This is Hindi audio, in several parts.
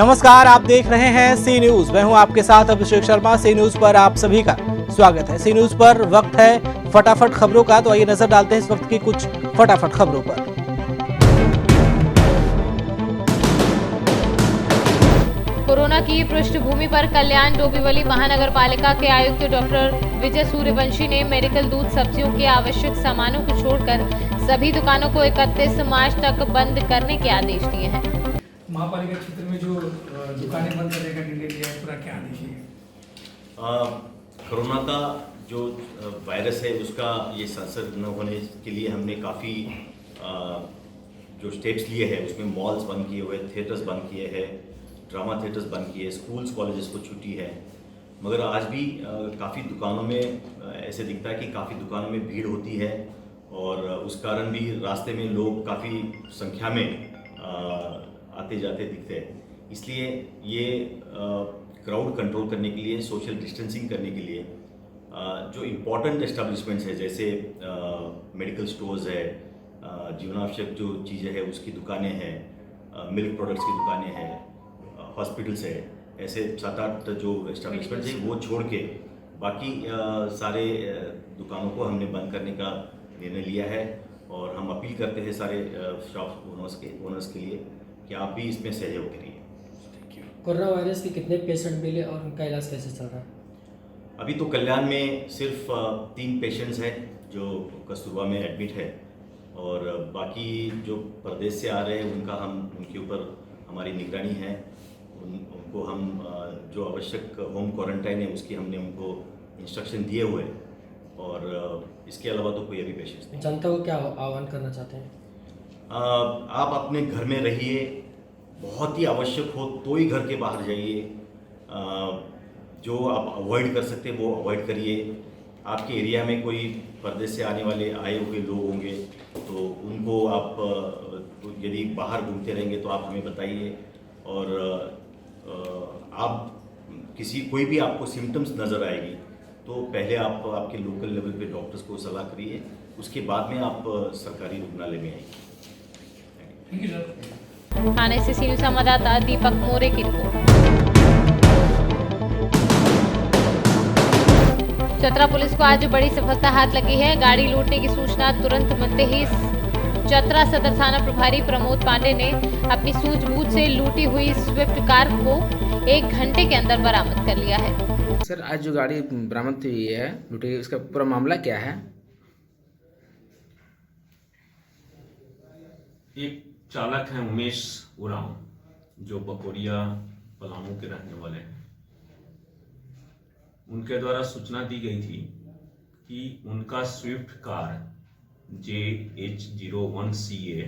नमस्कार, आप देख रहे हैं सी न्यूज। मैं हूं आपके साथ अभिषेक शर्मा। सी न्यूज पर आप सभी का स्वागत है। सी न्यूज पर वक्त है फटाफट खबरों का, तो आइए नजर डालते हैं इस वक्त की कुछ फटाफट खबरों पर। कोरोना की पृष्ठभूमि पर कल्याण डोंबिवली महानगर पालिका के आयुक्त डॉक्टर विजय सूर्यवंशी ने मेडिकल दूध सब्जियों के आवश्यक सामानों को छोड़कर सभी दुकानों को 31 मार्च तक बंद करने के आदेश दिए हैं। महापालिका क्षेत्र में जो दुकानें बंद करने का निर्णय लिया है, पूरा क्या आदेश है? कोरोना का जो वायरस है उसका ये संसर्ग न होने के लिए हमने काफ़ी जो स्टेप्स लिए हैं उसमें मॉल्स बंद किए हुए, थिएटर्स बंद किए हैं, ड्रामा थिएटर्स बंद किए, स्कूल्स कॉलेजेस को छुट्टी है। मगर आज भी काफ़ी दुकानों में ऐसे दिखता है कि काफ़ी दुकानों में भीड़ होती है और उस कारण भी रास्ते में लोग काफ़ी संख्या में आते जाते दिखते हैं। इसलिए ये क्राउड कंट्रोल करने के लिए, सोशल डिस्टेंसिंग करने के लिए जो इम्पोर्टेंट एस्टेब्लिशमेंट्स है जैसे मेडिकल स्टोर्स है, जीवनावश्यक जो चीज़ें हैं उसकी दुकानें हैं, मिल्क प्रोडक्ट्स की दुकानें हैं, हॉस्पिटल्स है, ऐसे 7-8 जो एस्टेब्लिशमेंट्स हैं वो छोड़ के बाकी सारे दुकानों को हमने बंद करने का निर्णय लिया है। और हम अपील करते हैं सारे शॉप ओनर्स के लिए कि आप भी इसमें सहयोग करिए। कोरोना वायरस के कितने पेशेंट मिले और उनका इलाज कैसे चल रहा है? अभी तो कल्याण में सिर्फ 3 पेशेंट्स हैं जो कस्तूरबा में एडमिट है और बाकी जो प्रदेश से आ रहे हैं उनके ऊपर हमारी निगरानी है। उनको हम जो आवश्यक होम क्वारंटाइन है उसकी हमने उनको इंस्ट्रक्शन दिए हुए हैं और इसके अलावा तो कोई अभी पेशेंट्स नहीं। जनता को क्या आह्वान करना चाहते हैं? आप अपने घर में रहिए, बहुत ही आवश्यक हो तो ही घर के बाहर जाइए। जो आप अवॉइड कर सकते हैं वो अवॉइड करिए। आपके एरिया में कोई परदेश से आने वाले आए हुए लोग होंगे तो उनको आप यदि बाहर घूमते रहेंगे तो आप हमें बताइए। और आप कोई भी आपको सिम्टम्स नज़र आएगी तो पहले आप आपके लोकल लेवल पे डॉक्टर्स को सलाह करिए, उसके बाद में आप सरकारी रुग्णालय में आइए। थाने से सी न्यूज संवाददाता दीपक मोरे की रिपोर्ट। चतरा पुलिस को आज बड़ी सफलता हाथ लगी है। गाड़ी लूटने की सूचना तुरंत मिलते ही चतरा सदर थाना प्रभारी प्रमोद पांडे ने अपनी सूझबूझ से लूटी हुई स्विफ्ट कार को 1 घंटे के अंदर बरामद कर लिया है। सर, आज जो गाड़ी बरामद हुई है लूटी गई, उसका पूरा मामला क्या है? एक चालक हैं उमेश उरांव जो बकोरिया पलामू के रहने वाले हैं। उनके द्वारा सूचना दी गई थी कि उनका स्विफ्ट कार JH01CA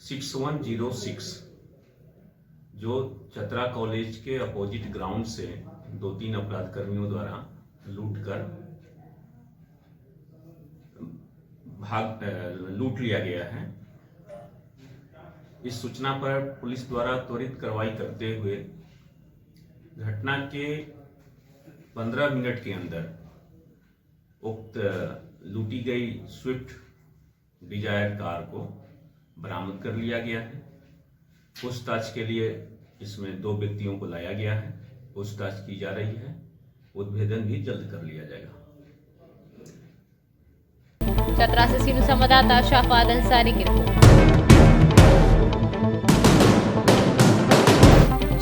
6106 जो चतरा कॉलेज के अपोजिट ग्राउंड से 2-3 अपराध कर्मियों द्वारा लूट लिया गया है। इस सूचना पर पुलिस द्वारा त्वरित कार्रवाई करते हुए घटना के 15 मिनट के अंदर उक्त लूटी गई स्विफ्ट डिजायर कार को बरामद कर लिया गया है। पूछताछ के लिए इसमें 2 व्यक्तियों को लाया गया है। पूछताछ की जा रही है, उद्भेदन भी जल्द कर लिया जाएगा। चतरा से सी न्यूज संवाददाता शाफाद अंसारी की रिपोर्ट।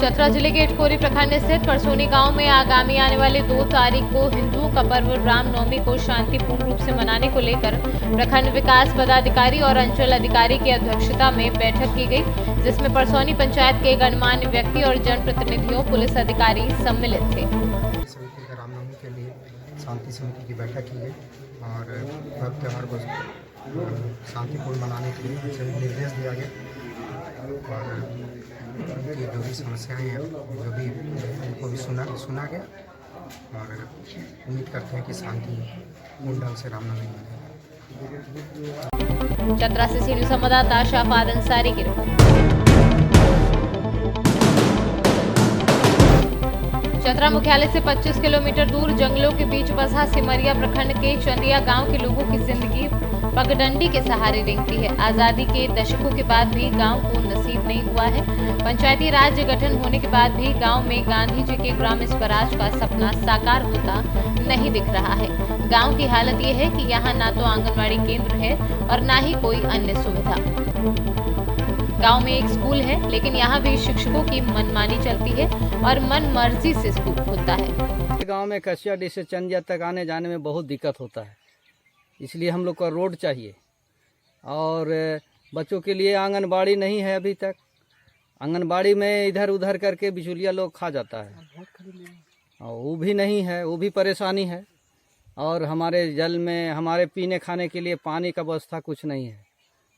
चतरा जिले के इटकोरी प्रखंड स्थित परसोनी गांव में आगामी आने वाले 2 तारीख को हिंदुओं का पर्व रामनवमी को शांतिपूर्ण रूप से मनाने को लेकर प्रखंड विकास पदाधिकारी और अंचल अधिकारी की अध्यक्षता में बैठक की गई, जिसमें परसोनी पंचायत के गणमान्य व्यक्ति और जनप्रतिनिधियों, पुलिस अधिकारी सम्मिलित थे। रामनवमी के लिए शांति समिति की बैठक की गई और पर्व त्यौहार को शांतिपूर्ण मनाने के लिए निर्देश दिया गया और उनकी जो भी समस्याएं हैं जो भी उनको भी सुना गया और उम्मीद करते हैं कि शांतिपूर्ण ढंग से रामनवमी मनाएंगे। चतरा से सी न्यूज संवाददाता शाफाद अंसारी की रिपोर्ट। चतरा मुख्यालय से 25 किलोमीटर दूर जंगलों के बीच बसा सिमरिया प्रखंड के चंदिया गांव के लोगों की जिंदगी पगडंडी के सहारे रेंगती है। आजादी के दशकों के बाद भी गांव को नसीब नहीं हुआ है। पंचायती राज गठन होने के बाद भी गांव में गांधी जी के ग्राम स्वराज का सपना साकार होता नहीं दिख रहा है। गांव की हालत ये है कि यहाँ ना तो आंगनवाड़ी केंद्र है और ना ही कोई अन्य सुविधा। गांव में एक स्कूल है, लेकिन यहाँ भी शिक्षकों की मनमानी चलती है और मन मर्जी से स्कूल खुलता है। गांव में कसियाडी से चंदिया तक आने जाने में बहुत दिक्कत होता है, इसलिए हम लोग का रोड चाहिए। और बच्चों के लिए आंगनबाड़ी नहीं है अभी तक। आंगनबाड़ी में इधर उधर करके बिचौलिया लोग खा जाता है, और वो भी नहीं है, वो भी परेशानी है। और हमारे जल में हमारे पीने खाने के लिए पानी का व्यवस्था कुछ नहीं है,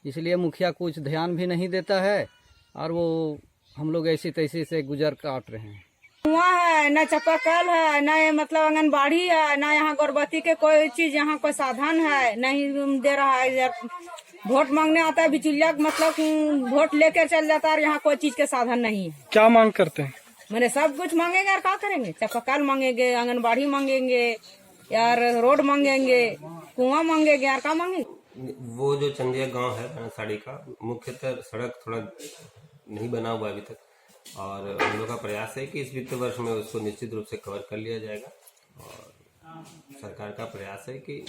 इसलिए मुखिया कुछ ध्यान भी नहीं देता है, और वो हम लोग ऐसी तैसी से गुजर काट रहे हैं। कुआं है, न चापाकल है, न मतलब आंगनबाड़ी है, न यहाँ गर्भवती के कोई चीज, यहाँ कोई साधन है नहीं दे रहा है। वोट मांगने आता है बिचौलिया, मतलब वोट लेकर चल जाता है, यहाँ कोई चीज के साधन नहीं है। क्या मांग करते हैं? मैंने सब कुछ मांगेंगे और क्या करेंगे? चापाकल मांगेंगे, आंगनबाड़ी मांगेंगे, यार रोड मांगेंगे, कुआं मांगेंगे, यार क्या मांगेंगे? वो जो चंदिया गांव है बनसाड़ी का, मुख्यतः सड़क थोड़ा नहीं बना हुआ अभी तक, और हम लोग का प्रयास है कि इस वित्त वर्ष में उसको निश्चित रूप से कवर कर लिया जाएगा। और सरकार का प्रयास है कि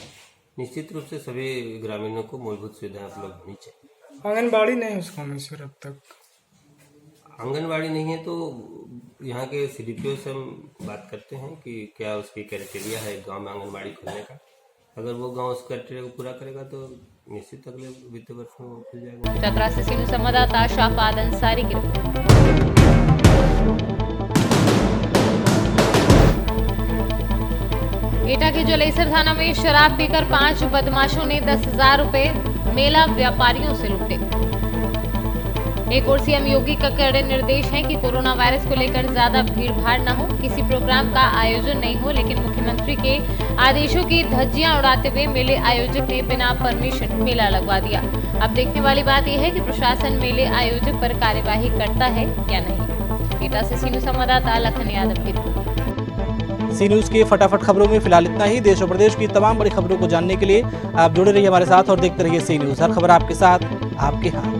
निश्चित रूप से सभी ग्रामीणों को मूलभूत सुविधाएं उपलब्ध होनी चाहिए। आंगनबाड़ी नहीं है उसको में सर अब तक? आंगनबाड़ी नहीं है तो यहाँ के CDPO से हम बात करते हैं कि क्या उसकी क्राइटेरिया है गांव में आंगनबाड़ी खोलने का। अगर वो गांव उस क्राइटेरिया को पूरा करेगा तो निश्चित अगले वित्त वर्ष में वो खुल जाएगा। चतरा से सीनू संवाददाता शाहफाद अंसारी की रिपोर्ट। एटा के जलेसर थाना में शराब पीकर 5 बदमाशों ने 10,000 रुपए मेला व्यापारियों से लूटे। एक ओर सीएम योगी का कड़े निर्देश है कि कोरोना वायरस को लेकर ज्यादा भीड़ भाड़ न हो, किसी प्रोग्राम का आयोजन नहीं हो, लेकिन मुख्यमंत्री के आदेशों की धज्जियां उड़ाते हुए मेले आयोजक ने बिना परमिशन मेला लगवा दिया। अब देखने वाली बात यह है कि प्रशासन मेले आयोजक पर कार्यवाही करता है या नहीं। एटा से सीनू संवाददाता लखन यादव की रिपोर्ट। सी न्यूज की फटाफट खबरों में फिलहाल इतना ही। देश और प्रदेश की तमाम बड़ी खबरों को जानने के लिए आप जुड़े रहिए हमारे साथ और देखते रहिए सी न्यूज। हर खबर आपके साथ, आपके हाथ।